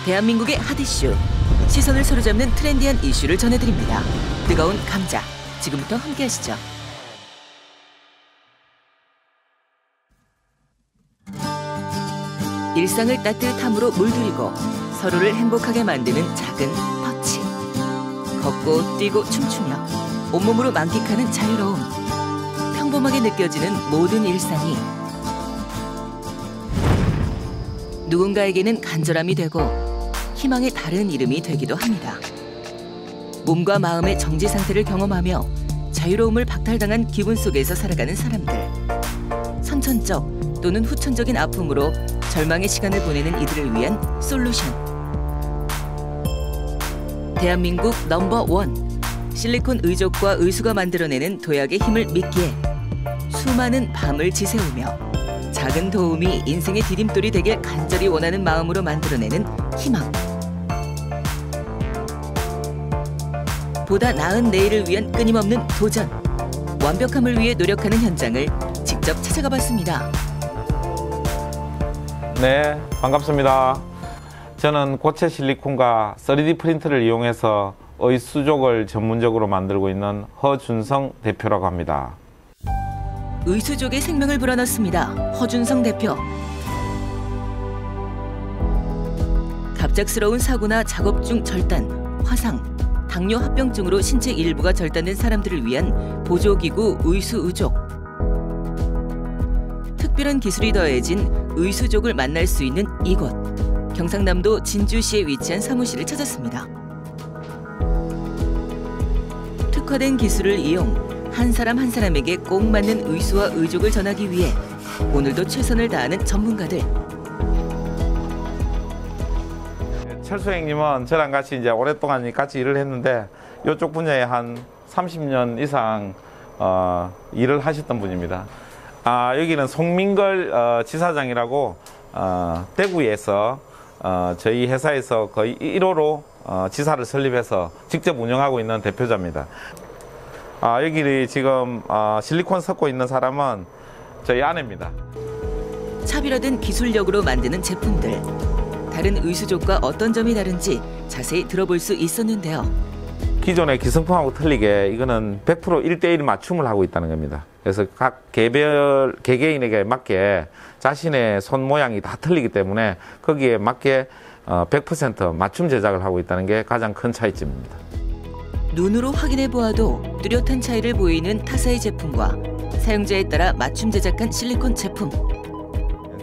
대한민국의 핫 이슈, 시선을 사로잡는 트렌디한 이슈를 전해드립니다. 뜨거운 감자, 지금부터 함께하시죠. 일상을 따뜻함으로 물들이고 서로를 행복하게 만드는 작은 터치. 걷고 뛰고 춤추며 온몸으로 만끽하는 자유로움. 평범하게 느껴지는 모든 일상이 누군가에게는 간절함이 되고 희망의 다른 이름이 되기도 합니다. 몸과 마음의 정지 상태를 경험하며 자유로움을 박탈당한 기분 속에서 살아가는 사람들. 선천적 또는 후천적인 아픔으로 절망의 시간을 보내는 이들을 위한 솔루션. 대한민국 넘버원. 실리콘 의족과 의수가 만들어내는 도약의 힘을 믿기에 수많은 밤을 지새우며 작은 도움이 인생의 디딤돌이 되길 간절히 원하는 마음으로 만들어내는 희망. 보다 나은 내일을 위한 끊임없는 도전. 완벽함을 위해 노력하는 현장을 직접 찾아가 봤습니다. 네, 반갑습니다. 저는 고체 실리콘과 3D 프린터를 이용해서 의수족을 전문적으로 만들고 있는 허준성 대표라고 합니다. 의수족의 생명을 불어넣습니다. 허준성 대표. 갑작스러운 사고나 작업 중 절단, 화상, 당뇨 합병증으로 신체 일부가 절단된 사람들을 위한 보조기구 의수의족. 특별한 기술이 더해진 의수족을 만날 수 있는 이곳. 경상남도 진주시에 위치한 사무실을 찾았습니다. 특화된 기술을 이용 한 사람 한 사람에게 꼭 맞는 의수와 의족을 전하기 위해 오늘도 최선을 다하는 전문가들. 철수 형님은 저랑 같이 이제 오랫동안 같이 일을 했는데 이쪽 분야에 한 30년 이상 일을 하셨던 분입니다. 여기는 송민걸 지사장이라고 대구에서 저희 회사에서 거의 1호로 지사를 설립해서 직접 운영하고 있는 대표자입니다. 여기 지금 실리콘 섞고 있는 사람은 저희 아내입니다. 차별화된 기술력으로 만드는 제품들. 다른 의수족과 어떤 점이 다른지 자세히 들어볼 수 있었는데요. 기존의 기성품하고 틀리게 이거는 100% 1대1 맞춤을 하고 있다는 겁니다. 그래서 각 개개인에게 맞게 자신의 손 모양이 다 틀리기 때문에 거기에 맞게 100% 맞춤 제작을 하고 있다는 게 가장 큰 차이점입니다. 눈으로 확인해 보아도 뚜렷한 차이를 보이는 타사의 제품과 사용자에 따라 맞춤 제작한 실리콘 제품.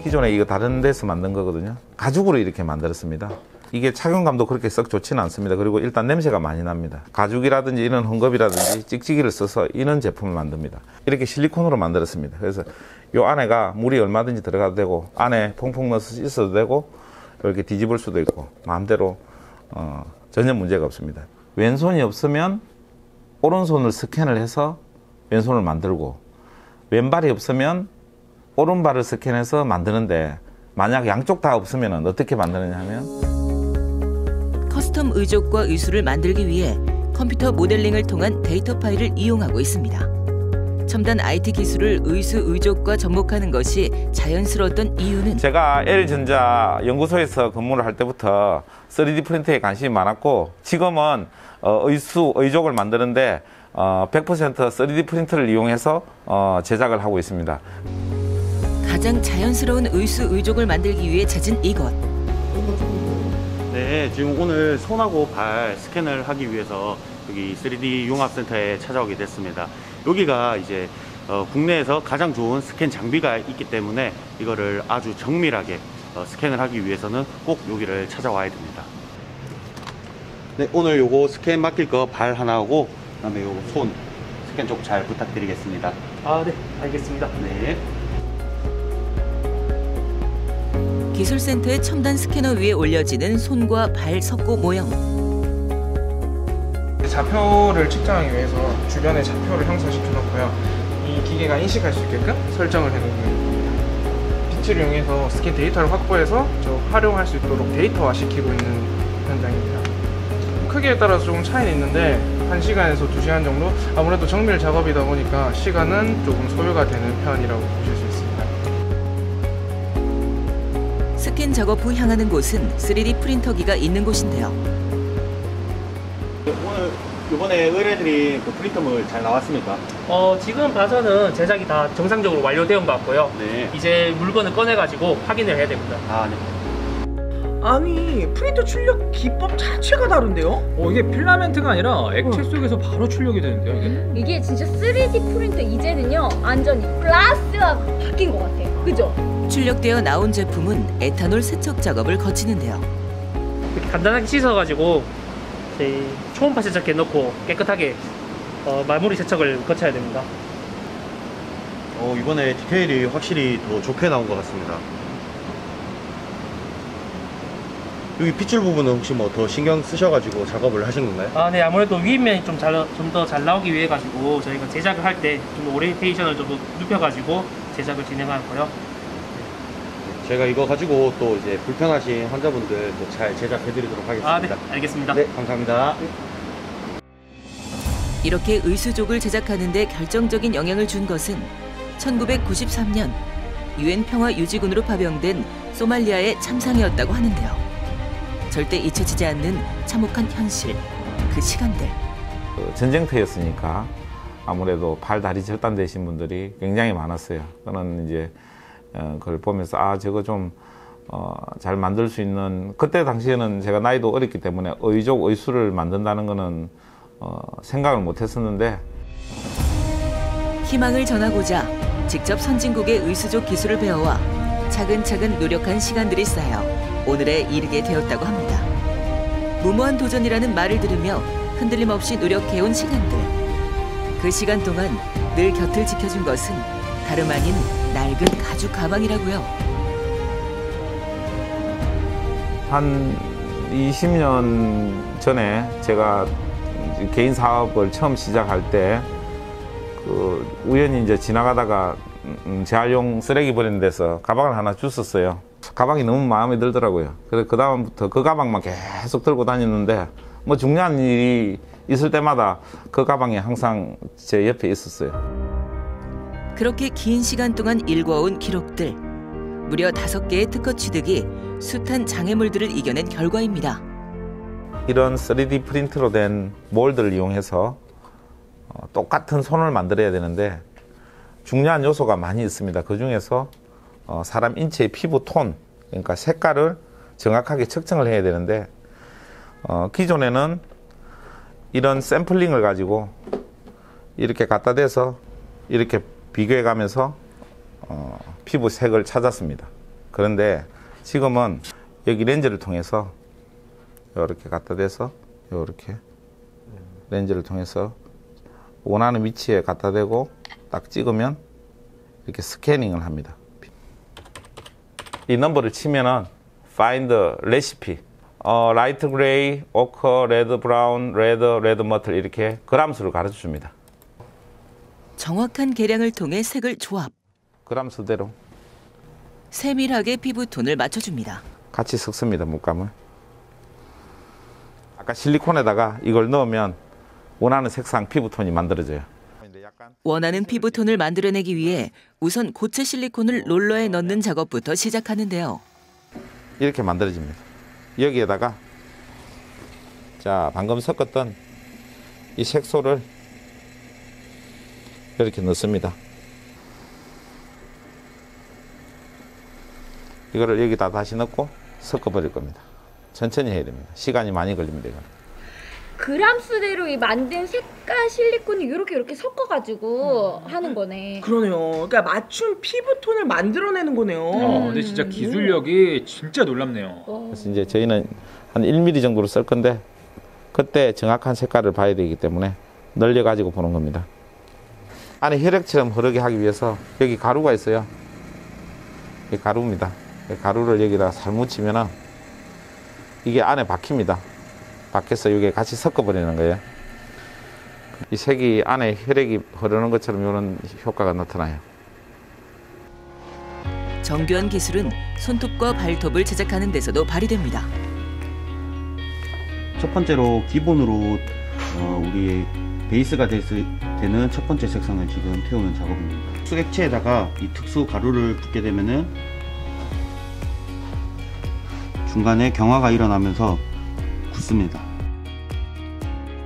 기존에 이거 다른 데서 만든 거거든요. 가죽으로 이렇게 만들었습니다. 이게 착용감도 그렇게 썩 좋지는 않습니다. 그리고 일단 냄새가 많이 납니다. 가죽이라든지 이런 헝겊이라든지 찍찍이를 써서 이런 제품을 만듭니다. 이렇게 실리콘으로 만들었습니다. 그래서 이 안에가 물이 얼마든지 들어가도 되고 안에 퐁퐁 넣어서 씻어도 되고 이렇게 뒤집을 수도 있고 마음대로 전혀 문제가 없습니다. 왼손이 없으면 오른손을 스캔을 해서 왼손을 만들고 왼발이 없으면 오른발을 스캔해서 만드는데 만약 양쪽 다 없으면 어떻게 만드느냐 하면 커스텀 의족과 의수를 만들기 위해 컴퓨터 모델링을 통한 데이터 파일을 이용하고 있습니다. 첨단 IT 기술을 의수 의족과 접목하는 것이 자연스러웠던 이유는 제가 L전자 연구소에서 근무를 할 때부터 3D 프린터에 관심이 많았고 지금은 의수 의족을 만드는데 100% 3D 프린터를 이용해서 제작을 하고 있습니다. 가장 자연스러운 의수 의족을 만들기 위해 찾은 이곳. 네, 지금 오늘 손하고 발 스캔을 하기 위해서 여기 3D 융합센터에 찾아오게 됐습니다. 여기가 이제 국내에서 가장 좋은 스캔 장비가 있기 때문에 이거를 아주 정밀하게 스캔을 하기 위해서는 꼭 여기를 찾아와야 됩니다. 네, 오늘 요거 스캔 맡길 거 발 하나하고 그다음에 요거 손 스캔 쪽 잘 부탁드리겠습니다. 네, 알겠습니다. 네. 기술센터의 첨단 스캐너 위에 올려지는 손과 발 석고 모형. 좌표를 측정하기 위해서 주변에 좌표를 형성시켜 놓고요. 이 기계가 인식할 수 있게끔 설정을 해 놓은 겁니다. 빛을 이용해서 스캔 데이터를 확보해서 활용할 수 있도록 데이터화 시키고 있는 현장입니다. 크기에 따라서 조금 차이는 있는데 1시간에서 2시간 정도? 아무래도 정밀 작업이다 보니까 시간은 조금 소요가 되는 편이라고 보실 수 있습니다. 스캔 작업 후 향하는 곳은 3D 프린터기가 있는 곳인데요. 오늘 이번에 의뢰드린 그 프린터물 잘 나왔습니까? 지금 봐서는 제작이 다 정상적으로 완료된 것 같고요. 네. 이제 물건을 꺼내가지고 확인을 해야 됩니다. 아, 네. 아니 프린터 출력 기법 자체가 다른데요? 이게 필라멘트가 아니라 액체 속에서 바로 출력이 되는데요, 이게? 이게 진짜 3D 프린터 이제는요 완전히 글라스가 바뀐 것 같아요. 그죠? 출력되어 나온 제품은 에탄올 세척 작업을 거치는데요. 이렇게 간단하게 씻어가지고 저희 초음파 세척기에 넣고 깨끗하게 마무리 세척을 거쳐야 됩니다. 이번에 디테일이 확실히 더 좋게 나온 것 같습니다. 여기 핏줄 부분은 혹시 뭐 더 신경 쓰셔가지고 작업을 하신 건가요? 네, 아무래도 윗면이 좀 더 잘 나오기 위해 가지고 저희가 제작을 할 때 좀 오리엔테이션을 좀 더 눕혀가지고 제작을 진행하고요. 제가 이거 가지고 또 이제 불편하신 환자분들 잘 제작해드리도록 하겠습니다. 네, 알겠습니다. 네, 감사합니다. 이렇게 의수족을 제작하는 데 결정적인 영향을 준 것은 1993년 유엔 평화유지군으로 파병된 소말리아의 참상이었다고 하는데요. 절대 잊혀지지 않는 참혹한 현실, 그 시간들. 전쟁터였으니까 아무래도 발, 다리 절단되신 분들이 굉장히 많았어요. 저는 이제 그걸 보면서 저거 좀 잘 만들 수 있는, 그때 당시에는 제가 나이도 어렸기 때문에 의족, 의수를 만든다는 거는 생각을 못 했었는데, 희망을 전하고자 직접 선진국의 의수족 기술을 배워와 차근차근 노력한 시간들이 쌓여 오늘에 이르게 되었다고 합니다. 무모한 도전이라는 말을 들으며 흔들림 없이 노력해온 시간들. 그 시간 동안 늘 곁을 지켜준 것은 다름 아닌 낡은 가죽 가방이라고요. 한 20년 전에 제가 개인 사업을 처음 시작할 때 우연히 이제 지나가다가 재활용 쓰레기 버리는 데서 가방을 하나 주웠어요. 가방이 너무 마음에 들더라고요. 그래서 그 다음부터 그 가방만 계속 들고 다녔는데, 뭐 중요한 일이 있을 때마다 그 가방이 항상 제 옆에 있었어요. 그렇게 긴 시간 동안 일궈온 기록들. 무려 5개의 특허 취득이 숱한 장애물들을 이겨낸 결과입니다. 이런 3D 프린트로 된 몰드를 이용해서 똑같은 손을 만들어야 되는데 중요한 요소가 많이 있습니다. 그 중에서 사람 인체의 피부 톤, 그러니까 색깔을 정확하게 측정을 해야 되는데, 기존에는 이런 샘플링을 가지고 이렇게 갖다 대서 이렇게 비교해 가면서 피부 색을 찾았습니다. 그런데 지금은 여기 렌즈를 통해서 이렇게 갖다 대서 이렇게 렌즈를 통해서 원하는 위치에 갖다 대고 딱 찍으면 이렇게 스캐닝을 합니다. 이 넘버를 치면은 find recipe, 라이트 그레이, 오커, 레드 브라운, 레드 머틀 이렇게 그람 수를 가르쳐 줍니다. 정확한 계량을 통해 색을 조합. 그람 수대로 세밀하게 피부톤을 맞춰줍니다. 같이 섞습니다. 물감을. 아까 실리콘에다가 이걸 넣으면 원하는 색상 피부톤이 만들어져요. 원하는 피부톤을 만들어내기 위해 우선 고체 실리콘을 롤러에 넣는 작업부터 시작하는데요. 이렇게 만들어집니다. 여기에다가 자 방금 섞었던 이 색소를 이렇게 넣습니다. 이거를 여기다 다시 넣고 섞어버릴 겁니다. 천천히 해야 됩니다. 시간이 많이 걸립니다. 이건. 그람 수대로 이 만든 색깔 실리콘을 이렇게 섞어가지고 하는 거네. 그러네요. 그러니까 맞춤 피부톤을 만들어내는 거네요. 근데 진짜 기술력이 진짜 놀랍네요. 그래서 이제 저희는 한 1mm 정도로 쓸 건데 그때 정확한 색깔을 봐야 되기 때문에 늘려가지고 보는 겁니다. 안에 혈액처럼 흐르게 하기 위해서 여기 가루가 있어요. 이 가루입니다. 이 가루를 여기다 살 묻히면은 이게 안에 박힙니다. 박혀서 이게 같이 섞어버리는 거예요. 이 색이 안에 혈액이 흐르는 것처럼 이런 효과가 나타나요. 정교한 기술은 손톱과 발톱을 제작하는 데서도 발휘됩니다. 첫 번째로 기본으로 우리 베이스가 되는 첫 번째 색상을 지금 태우는 작업입니다. 특수 액체에다가 이 특수 가루를 붓게 되면은 중간에 경화가 일어나면서 굳습니다.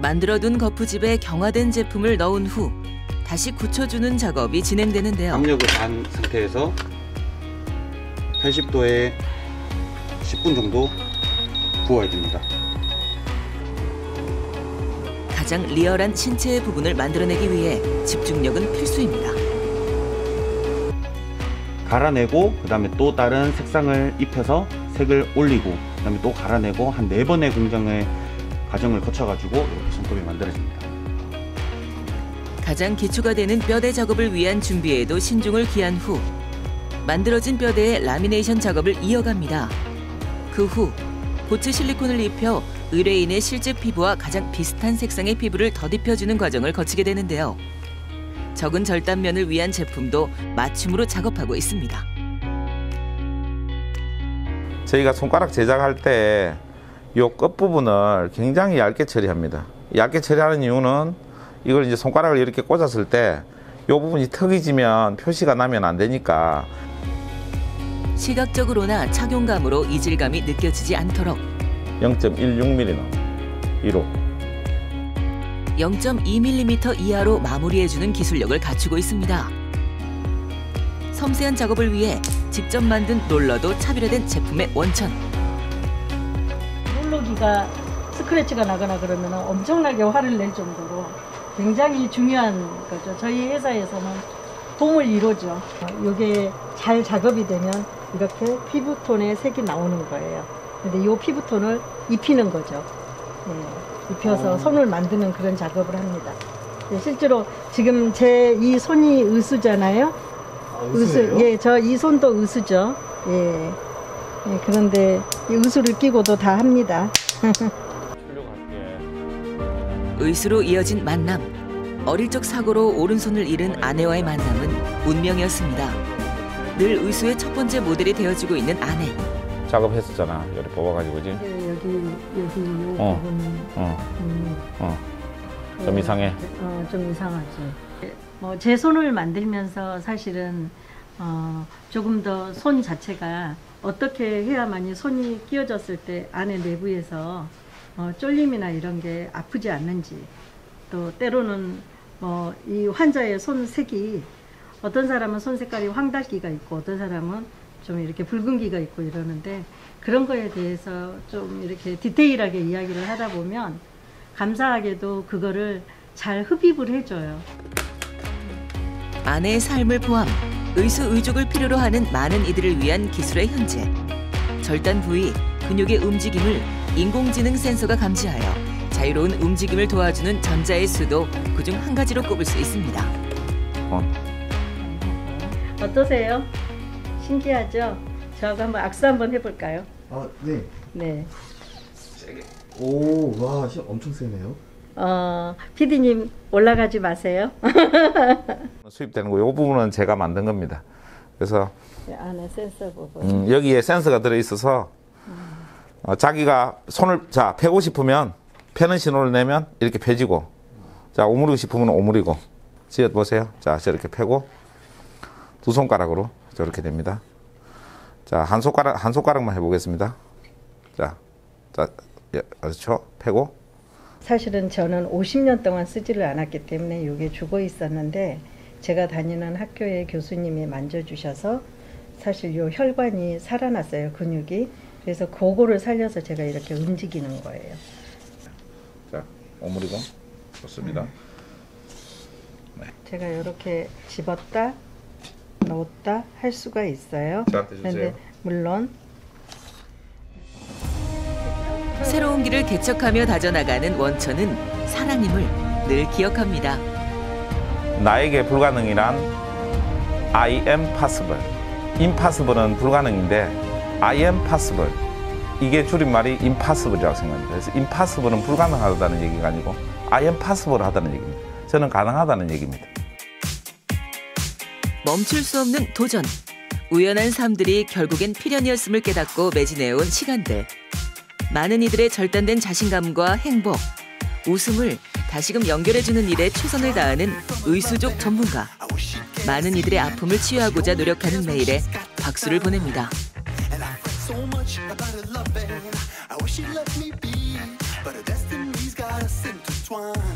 만들어둔 거푸집에 경화된 제품을 넣은 후 다시 굳혀주는 작업이 진행되는데요. 압력을 간 상태에서 80도에 10분 정도 구워야 됩니다. 가장 리얼한 신체의 부분을 만들어내기 위해 집중력은 필수입니다. 갈아내고 그 다음에 또 다른 색상을 입혀서 색을 올리고 그 다음에 또 갈아내고 한 4번의 공정의 과정을 거쳐가지고 이렇게 손톱이 만들어집니다. 가장 기초가 되는 뼈대 작업을 위한 준비에도 신중을 기한 후 만들어진 뼈대에 라미네이션 작업을 이어갑니다. 그 후 보츠 실리콘을 입혀 의뢰인의 실제 피부와 가장 비슷한 색상의 피부를 덧입혀주는 과정을 거치게 되는데요. 적은 절단면을 위한 제품도 맞춤으로 작업하고 있습니다. 저희가 손가락 제작할 때 이 끝부분을 굉장히 얇게 처리합니다. 얇게 처리하는 이유는 이걸 이제 손가락을 이렇게 꽂았을 때 이 부분이 턱이 지면 표시가 나면 안 되니까. 시각적으로나 착용감으로 이질감이 느껴지지 않도록 0.16mm 이로 0.2mm 이하로 마무리해주는 기술력을 갖추고 있습니다. 섬세한 작업을 위해 직접 만든 롤러도 차별화된 제품의 원천. 롤러기가 스크래치가 나거나 그러면 엄청나게 화를 낼 정도로 굉장히 중요한 거죠. 저희 회사에서는 봄을 이루죠. 이게 잘 작업이 되면 이렇게 피부톤의 색이 나오는 거예요. 근데 이 피부톤을 입히는 거죠. 네, 입혀서 손을 만드는 그런 작업을 합니다. 네, 실제로 지금 제 이 손이 의수잖아요. 의수, 예, 저 이 손도 의수죠. 예. 예, 그런데 이 의수를 끼고도 다 합니다. 의수로 이어진 만남. 어릴 적 사고로 오른손을 잃은 아내와의 만남은 운명이었습니다. 늘 의수의 첫 번째 모델이 되어주고 있는 아내. 작업했었잖아. 여기 뽑아가지고 그지? 네, 여기 요 부분. 좀 이상해. 좀 이상하지. 뭐 제 손을 만들면서 사실은 조금 더 손 자체가 어떻게 해야만이 손이 끼워졌을 때 안에 내부에서 쫄림이나 이런 게 아프지 않는지, 또 때로는 뭐 이 환자의 손색이 어떤 사람은 손 색깔이 황달기가 있고 어떤 사람은 좀 이렇게 붉은기가 있고 이러는데, 그런 거에 대해서 좀 이렇게 디테일하게 이야기를 하다 보면 감사하게도 그거를 잘 흡입을 해줘요. 아내의 삶을 포함 의수의족을 필요로 하는 많은 이들을 위한 기술의 현재. 절단 부위, 근육의 움직임을 인공지능 센서가 감지하여 자유로운 움직임을 도와주는 전자의 수도 그중 한 가지로 꼽을 수 있습니다. 어떠세요? 신기하죠? 저하고 한번 악수 한번 해볼까요? 네. 네. 오, 와, 힘 엄청 세네요. PD님 올라가지 마세요. 수입되는 거, 이 부분은 제가 만든 겁니다. 그래서 안에 센서 부분. 여기에 센서가 들어있어서 자기가 손을 펴고 싶으면 펴는 신호를 내면 이렇게 펴지고, 자 오므리고 싶으면 오므리고. 지어보세요. 자 저렇게 펴고 두 손가락으로 저렇게 됩니다. 자 한 손가락만 해보겠습니다. 자 그렇죠. 펴고. 사실은 저는 50년 동안 쓰지를 않았기 때문에 이게 죽어 있었는데, 제가 다니는 학교의 교수님이 만져주셔서 사실 요 혈관이 살아났어요, 근육이. 그래서 그거를 살려서 제가 이렇게 움직이는 거예요. 자, 오므리고. 좋습니다. 네. 제가 이렇게 집었다 넣었다 할 수가 있어요. 저한테 주세요. 그런데 물론 새로운 길을 개척하며 다져나가는 원천은 사랑임을 늘 기억합니다. 나에게 불가능이란 I am possible. impossible은 불가능인데 I am possible. 이게 줄임말이 impossible이라고 생각합니다. 그래서 impossible은 불가능하다는 얘기가 아니고 I am possible 하다는 얘기입니다. 저는 가능하다는 얘기입니다. 멈출 수 없는 도전. 우연한 삶들이 결국엔 필연이었음을 깨닫고 매진해온 시간들. 많은 이들의 절단된 자신감과 행복, 웃음을 다시금 연결해주는 일에 최선을 다하는 의수족 전문가. 많은 이들의 아픔을 치유하고자 노력하는 매일에 박수를 보냅니다. about her loving. I wish she'd let me be, but her destiny's got us intertwined.